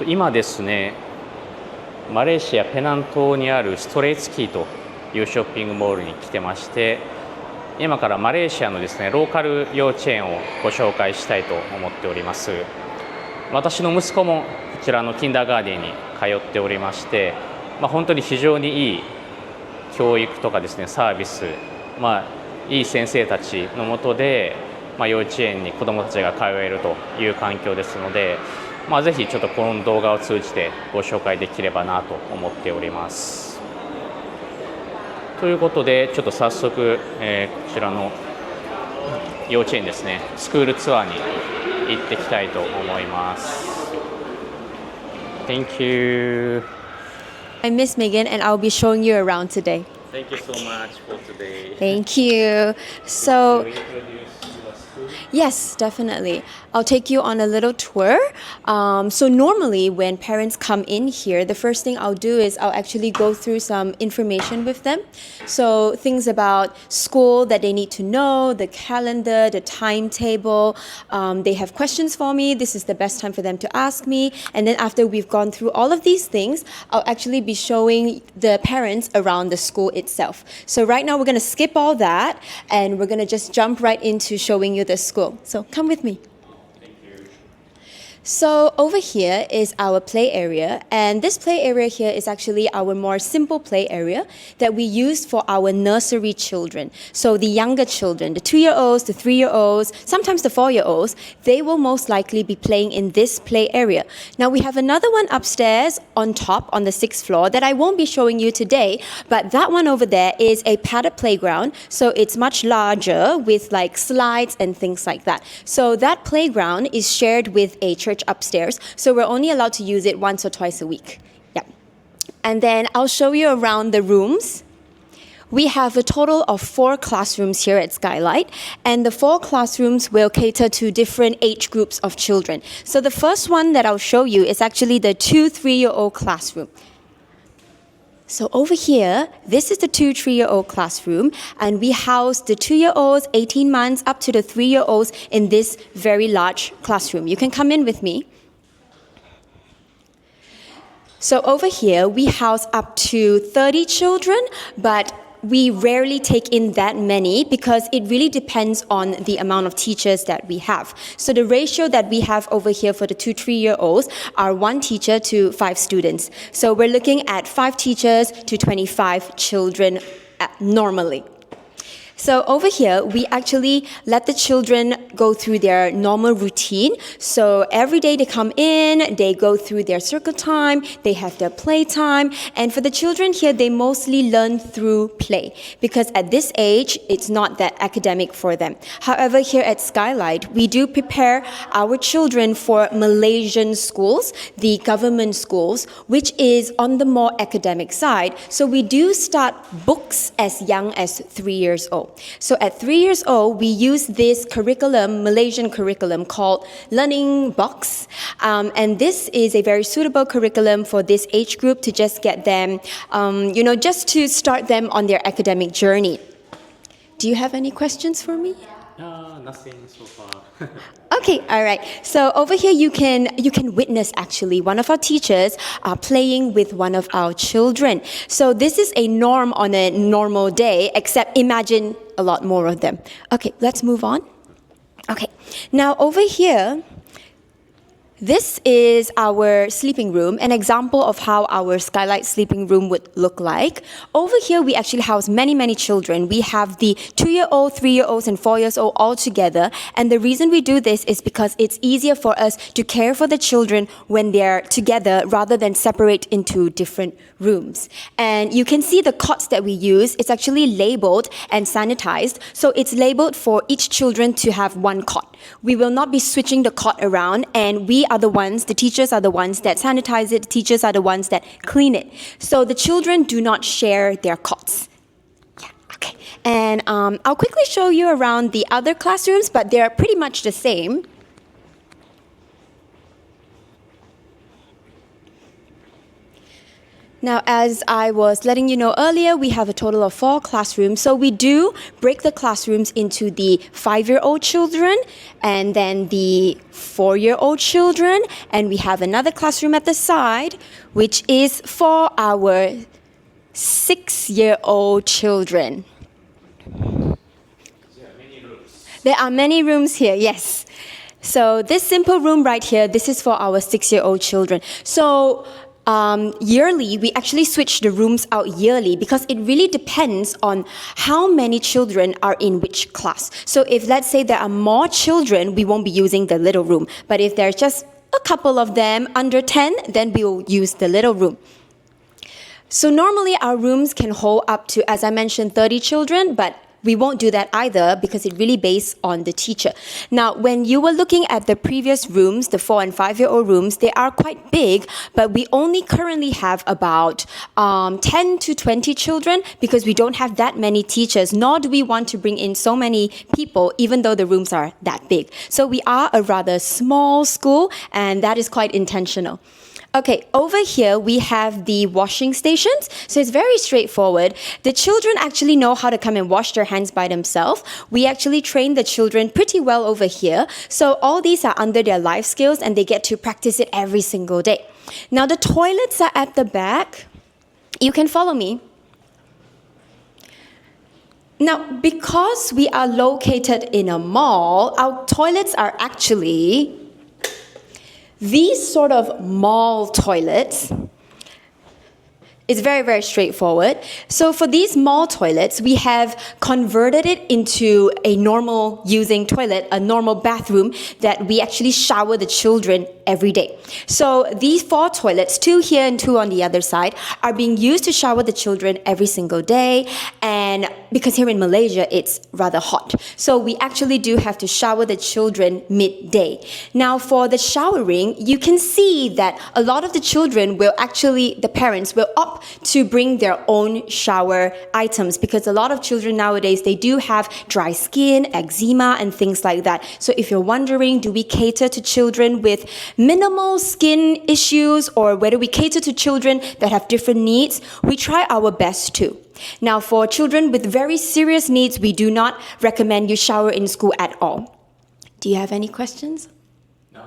今ですね、マレーシア・ペナン島にあるストレイツキーというショッピングモールに来てまして、今からマレーシアのですね、ローカル幼稚園をご紹介したいと思っております。私の息子もこちらのキンダーガーデンに通っておりまして、本当に非常にいい教育とかですね、サービス、いい先生たちの下で、幼稚園に子どもたちが通えるという環境ですので、ぜひちょっとこの動画を通じてご紹介できればなと思っております。ということで、ちょっと早速、こちらの幼稚園ですね、スクールツアーに行ってきたいと思います。Thank you. I'm Miss Megan and I'll be showing you around today. Thank you so much for today. Thank you. So, Can you introduce your school? yes, definitely. I'll take you on a little tour. So normally when parents come in here, the first thing I'll do is I'll actually go through some information with them. So things about school that they need to know, the calendar, the timetable. They have questions for me. This is the best time for them to ask me. And then after we've gone through all of these things, I'll actually be showing the parents around the school itself. So right now we're going to skip all that and we're going to just jump right into showing you the school. So come with me. So over here is our play area, and this play area here is actually our more simple play area that we use for our nursery children. So the younger children, the 2-year-olds, the 3-year-olds, sometimes the 4-year-olds, they will most likely be playing in this play area. Now we have another one upstairs on top on the 6th floor that I won't be showing you today, but that one over there is a padded playground. So it's much larger with like slides and things like that. So that playground is shared with a church upstairs, so we're only allowed to use it once or twice a week. Yeah. And then I'll show you around the rooms. We have a total of 4 classrooms here at Skylight, and the 4 classrooms will cater to different age groups of children. So the first one that I'll show you is actually the 2-3-year-old classroom. So over here, this is the 2-3-year-old classroom, and we house the 2-year-olds, 18 months, up to the 3-year-olds in this very large classroom. You can come in with me. So over here, we house up to 30 children, but we rarely take in that many because it really depends on the amount of teachers that we have. So the ratio that we have over here for the 2-3-year-olds are 1 teacher to 5 students. So we're looking at 5 teachers to 25 children normally. So over here, we actually let the children go through their normal routine. So every day they come in, they go through their circle time, they have their play time. And for the children here, they mostly learn through play because at this age, it's not that academic for them. However, here at Skylight, we do prepare our children for Malaysian schools, the government schools, which is on the more academic side. So we do start books as young as 3 years old. So at 3 years old, we use this curriculum, Malaysian curriculum called Learning Box. And this is a very suitable curriculum for this age group to just get them, just to start them on their academic journey. Do you have any questions for me? Nothing so far. Okay, all right. So over here you can witness actually one of our teachers playing with one of our children. So this is a norm on a normal day, except imagine a lot more of them. Okay, let's move on. Okay, now over here, this is our sleeping room, an example of how our Skylight sleeping room would look like. Over here, we actually house many, many children. We have the 2-year-old, 3-year-olds, and 4-year-olds all together. And the reason we do this is because it's easier for us to care for the children when they're together rather than separate into different rooms. And you can see the cots that we use. It's actually labeled and sanitized. So it's labeled for each children to have 1 cot. We will not be switching the cot around, and the teachers are the ones that sanitize it, the teachers are the ones that clean it. So the children do not share their cots. Yeah, okay. And I'll quickly show you around the other classrooms, but they're pretty much the same. Now, as I was letting you know earlier, we have a total of 4 classrooms. So we do break the classrooms into the 5-year-old children and then the 4-year-old children. And we have another classroom at the side, which is for our 6-year-old children. There are many rooms here, yes. So this simple room right here, this is for our 6-year-old children. So yearly, we actually switch the rooms out yearly because it really depends on how many children are in which class. So if, let's say, there are more children, we won't be using the little room. But if there's just a couple of them under 10, then we will use the little room. So normally our rooms can hold up to, as I mentioned, 30 children, but we won't do that either because it really based on the teacher. Now, when you were looking at the previous rooms, the 4 and 5-year-old rooms, they are quite big, but we only currently have about 10 to 20 children because we don't have that many teachers, nor do we want to bring in so many people, even though the rooms are that big. So we are a rather small school, and that is quite intentional. Okay, over here we have the washing stations. So it's very straightforward. The children actually know how to come and wash their hands by themselves. We actually train the children pretty well over here. So all these are under their life skills and they get to practice it every single day. Now the toilets are at the back. You can follow me. Now, because we are located in a mall, our toilets are actually these sort of mall toilets. It's very, very straightforward. So for these mall toilets, we have converted it into a normal using toilet, a normal bathroom that we actually shower the children every day. So these 4 toilets, 2 here and 2 on the other side, are being used to shower the children every single day. And because here in Malaysia, it's rather hot. So we actually do have to shower the children midday. Now for the showering, you can see that a lot of the children will actually, the parents will opt to bring their own shower items because a lot of children nowadays, they do have dry skin, eczema, and things like that. So if you're wondering, do we cater to children with minimal skin issues or whether we cater to children that have different needs, we try our best to. Now, for children with very serious needs, we do not recommend you shower in school at all. Do you have any questions? No,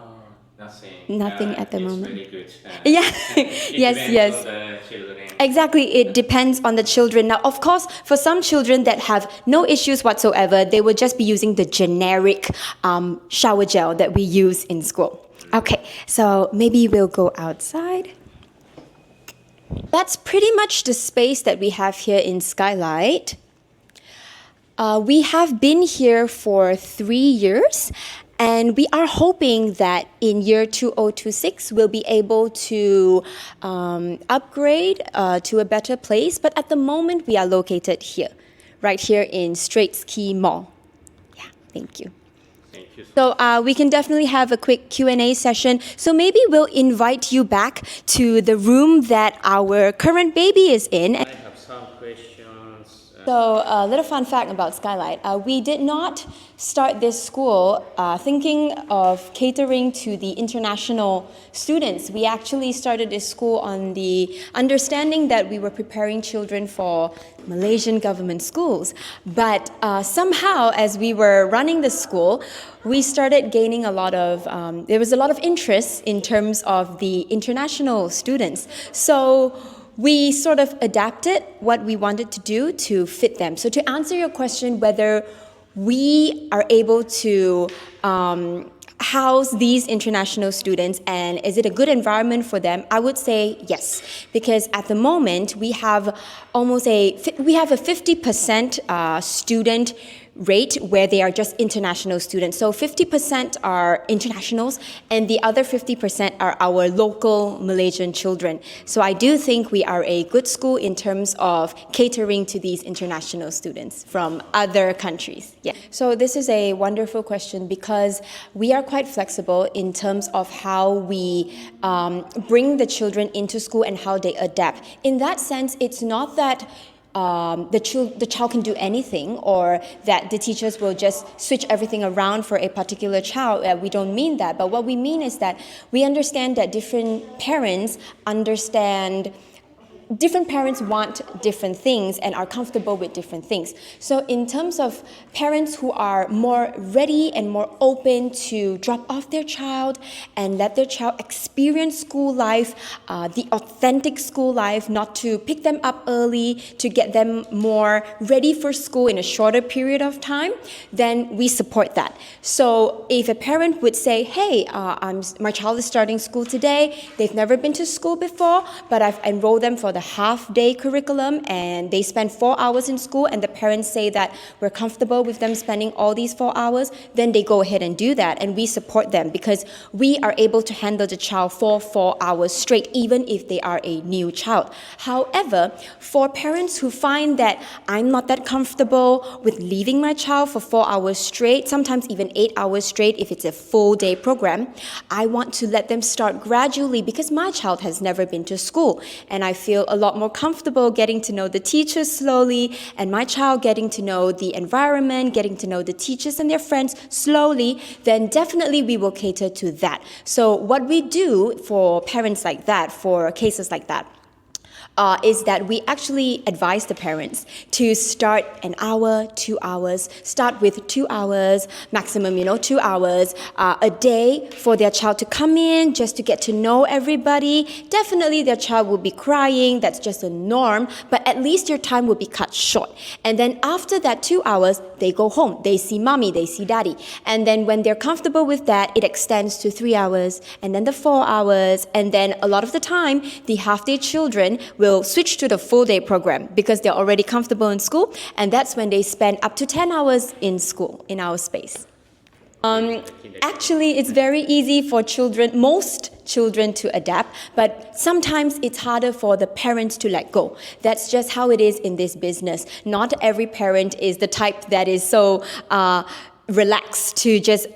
nothing. Nothing at the moment. Really good. Yeah, It yes, depends yes. on the children. Exactly, it depends on the children. Now, of course, for some children that have no issues whatsoever, they will just be using the generic shower gel that we use in school. Okay, so maybe we'll go outside. That's pretty much the space that we have here in Skylight. We have been here for 3 years, and we are hoping that in year 2026, we'll be able to upgrade to a better place. But at the moment, we are located here, right here in Straits Key Mall. Yeah, thank you. Thank you. So we can definitely have a quick Q&A session. So maybe we'll invite you back to the room that our current baby is in. I have some questions. So a little fun fact about Skylight. We did not start this school thinking of catering to the international students. We actually started this school on the understanding that we were preparing children for Malaysian government schools. But somehow, as we were running the school, we started gaining a lot of, there was a lot of interest in terms of the international students. So we sort of adapted what we wanted to do to fit them. So to answer your question, whether we are able to house these international students and is it a good environment for them, I would say yes. Because at the moment, we have a 50% student rate where they are just international students. So 50% are internationals and the other 50% are our local Malaysian children. So I do think we are a good school in terms of catering to these international students from other countries. Yeah. So this is a wonderful question because we are quite flexible in terms of how we bring the children into school and how they adapt. In that sense, it's not that the child can do anything or that the teachers will just switch everything around for a particular child. We don't mean that. But what we mean is that we understand that different parents understand different parents want different things and are comfortable with different things. So in terms of parents who are more ready and more open to drop off their child and let their child experience school life, the authentic school life, not to pick them up early, to get them more ready for school in a shorter period of time, then we support that. So if a parent would say, hey, my child is starting school today, they've never been to school before, but I've enrolled them for the half-day curriculum and they spend 4 hours in school, and the parents say that we're comfortable with them spending all these 4 hours, then they go ahead and do that, and we support them because we are able to handle the child for 4 hours straight, even if they are a new child. However, for parents who find that I'm not that comfortable with leaving my child for 4 hours straight, sometimes even 8 hours straight if it's a full day program, I want to let them start gradually because my child has never been to school, and I feel a lot more comfortable getting to know the teachers slowly, and my child getting to know the environment, getting to know the teachers and their friends slowly, then definitely we will cater to that. So what we do for parents like that, for cases like that, is that we actually advise the parents to start an hour, 2 hours, start with 2 hours, maximum, 2 hours a day for their child to come in just to get to know everybody. Definitely their child will be crying, that's just a norm, but at least your time will be cut short. And then after that 2 hours, they go home, they see mommy, they see daddy. And then when they're comfortable with that, it extends to 3 hours, and then the 4 hours, and then a lot of the time, the half-day children will switch to the full-day program because they're already comfortable in school, and that's when they spend up to 10 hours in school, in our space. Actually, it's very easy for most children to adapt, but sometimes it's harder for the parents to let go. That's just how it is in this business. Not every parent is the type that is so relaxed to just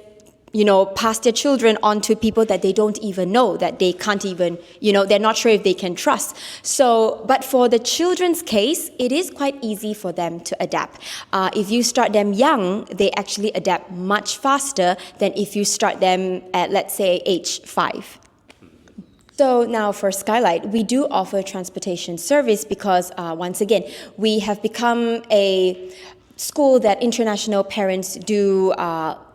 pass their children on to people that they don't even know, that they can't even, they're not sure if they can trust. So, but for the children's case, it is quite easy for them to adapt. If you start them young, they actually adapt much faster than if you start them at, let's say, age 5. So now for Skylight, we do offer transportation service because, once again, we have become a school that international parents do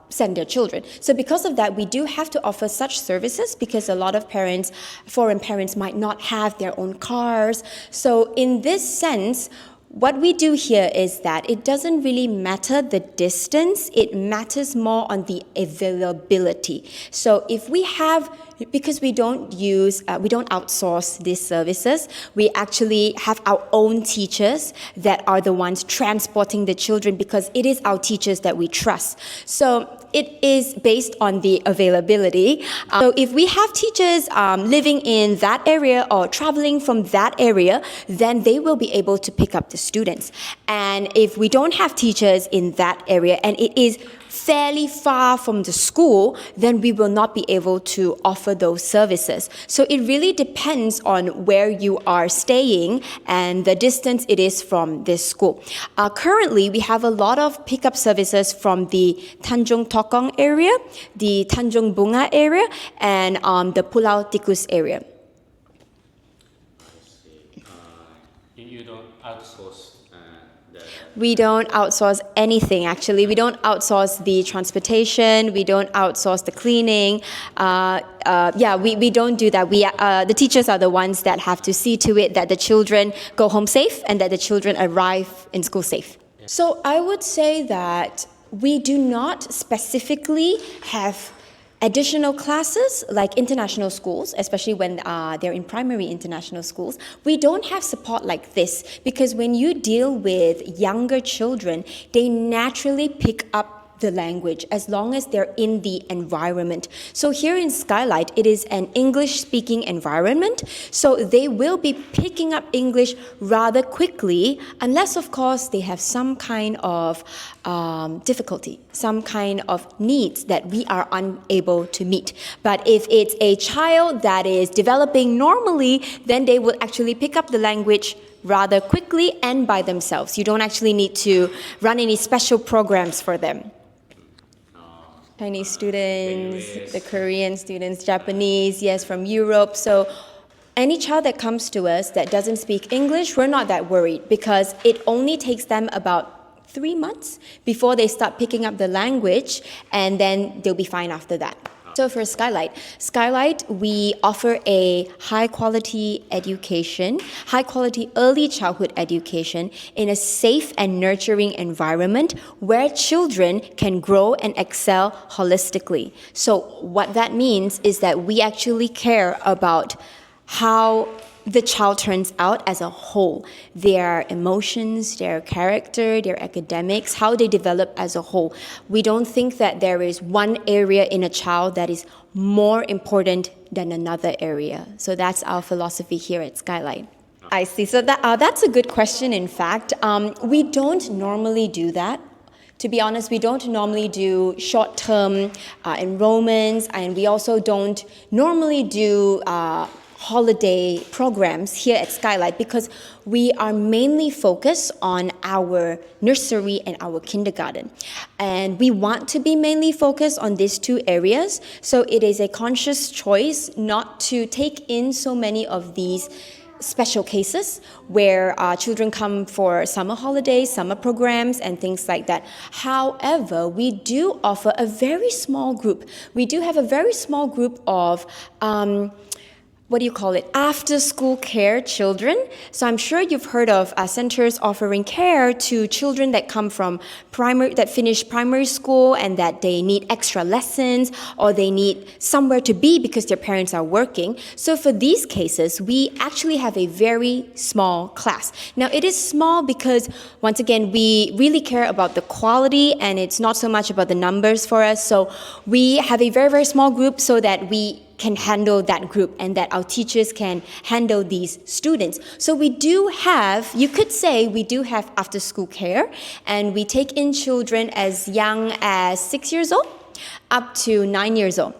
send their children. So because of that, we do have to offer such services because a lot of parents, foreign parents, might not have their own cars. So in this sense, what we do here is that it doesn't really matter the distance, it matters more on the availability. So if we have, because we don't outsource these services, we actually have our own teachers that are the ones transporting the children because it is our teachers that we trust. So it is based on the availability. So if we have teachers living in that area or traveling from that area, then they will be able to pick up the students. And if we don't have teachers in that area and it is fairly far from the school, then we will not be able to offer those services. So it really depends on where you are staying and the distance it is from this school. Currently, we have a lot of pickup services from the Tanjung Tokong area, the Tanjung Bunga area, and the Pulau Tikus area. You don't outsource We don't outsource anything, actually. We don't outsource the transportation. We don't outsource the cleaning. We don't do that. The teachers are the ones that have to see to it that the children go home safe and that the children arrive in school safe. So I would say that we do not specifically have additional classes like international schools, especially when they're in primary international schools. We don't have support like this because when you deal with younger children, they naturally pick up the language as long as they're in the environment. So here in Skylight, it is an English-speaking environment, so they will be picking up English rather quickly, unless, of course, they have some kind of difficulty, some kind of needs that we are unable to meet. But if it's a child that is developing normally, then they will actually pick up the language rather quickly and by themselves. You don't actually need to run any special programs for them. Chinese students, the Korean students, Japanese, yes, from Europe. So Any child that comes to us that doesn't speak English, we're not that worried because it only takes them about 3 months before they start picking up the language, and then they'll be fine after that. So for Skylight, we offer a high-quality education, high-quality early childhood education in a safe and nurturing environment where children can grow and excel holistically. So what that means is that we actually care about how the child turns out as a whole, their emotions, their character, their academics, how they develop as a whole. We don't think that there is one area in a child that is more important than another area. So that's our philosophy here at Skylight. I see. So that's a good question, in fact. We don't normally do that. To be honest, we don't normally do short-term enrollments, and we also don't normally do holiday programs here at Skylight because we are mainly focused on our nursery and our kindergarten. And we want to be mainly focused on these two areas. So it is a conscious choice not to take in so many of these special cases where children come for summer holidays, summer programs, and things like that. However, we do offer a very small group. We do have a very small group of after school care children. So I'm sure you've heard of centers offering care to children that come from that finish primary school and that they need extra lessons or they need somewhere to be because their parents are working. So for these cases, we actually have a very small class. Now it is small because once again, we really care about the quality and it's not so much about the numbers for us. So we have a very, very small group so that we can handle that group and that our teachers can handle these students. So we do have, you could say we do have after school care, and we take in children as young as 6 years old up to 9 years old.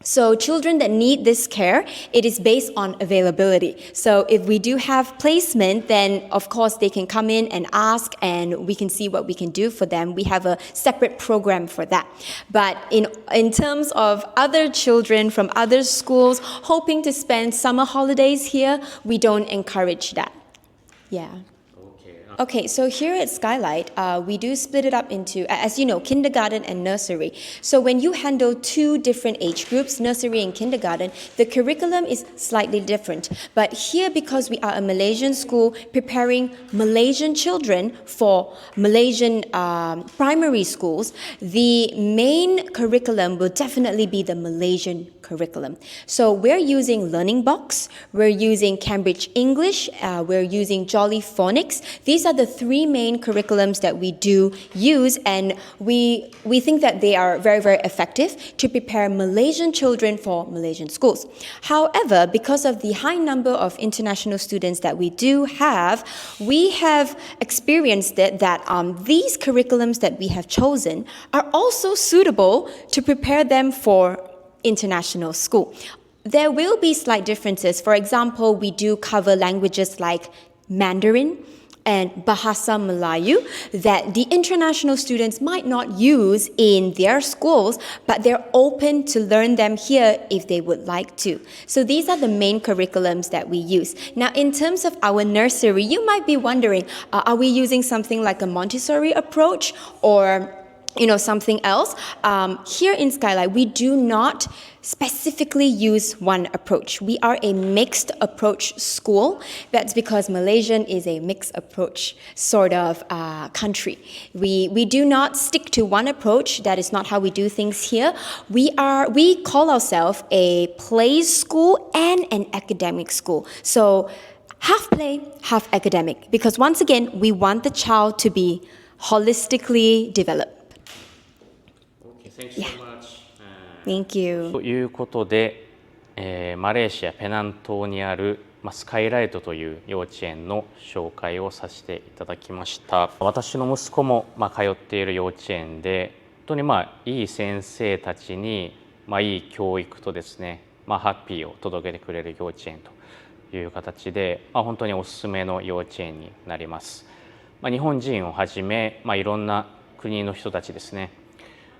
So children that need this care, it is based on availability. So if we do have placement, then of course they can come in and ask and we can see what we can do for them. We have a separate program for that. But in terms of other children from other schools hoping to spend summer holidays here, we don't encourage that. Yeah. Okay, so here at Skylight, we do split it up into, as you know, kindergarten and nursery. So when you handle two different age groups, nursery and kindergarten, the curriculum is slightly different. But here, because we are a Malaysian school preparing Malaysian children for Malaysian primary schools, the main curriculum will definitely be the Malaysian curriculum. So we're using Learning Box, we're using Cambridge English, we're using Jolly Phonics. These are the three main curriculums that we do use, and we think that they are very, very effective to prepare Malaysian children for Malaysian schools. However, because of the high number of international students that we do have, we have experienced that these curriculums that we have chosen are also suitable to prepare them for international school. There will be slight differences. For example, we do cover languages like Mandarin and Bahasa Melayu that the international students might not use in their schools, but they're open to learn them here if they would like to. So these are the main curriculums that we use. Now, in terms of our nursery, you might be wondering, are we using something like a Montessori approach or something else? Here in Skylight, we do not specifically use one approach. We are a mixed approach school. That's because Malaysian is a mixed approach sort of country. We do not stick to one approach. That is not how we do things here. We call ourselves a play school and an academic school. So half play, half academic. Because once again, we want the child to be holistically developed. Thank you so much. Thank you. ということで、マレーシア・ペナン島にある、スカイライトという幼稚園の紹介をさせていただきました。私の息子も、通っている幼稚園で本当にいい先生たちに、いい教育とですね、ハッピーを届けてくれる幼稚園という形で、本当におすすめの幼稚園になります。日本人をはじめ、いろんな国の人たちですね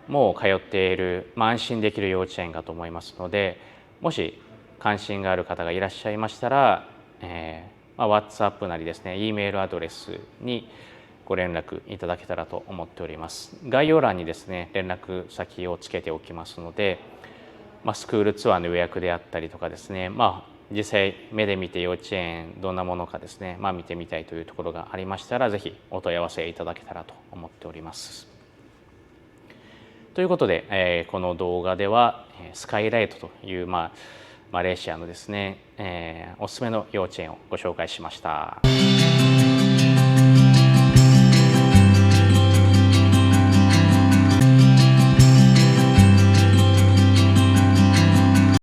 もう通っている、安心できる幼稚園かと思いますので、もし関心がある方がいらっしゃいましたら、WhatsApp なりですね、E メールアドレスにご連絡いただけたらと思っております。概要欄にですね、連絡先をつけておきますので、スクールツアーの予約であったりとかですね、実際目で見て幼稚園どんなものかですね、見てみたいというところがありましたら、ぜひお問い合わせいただけたらと思っております。ということで、この動画ではスカイライトという、マレーシアのですね、おすすめの幼稚園をご紹介しました。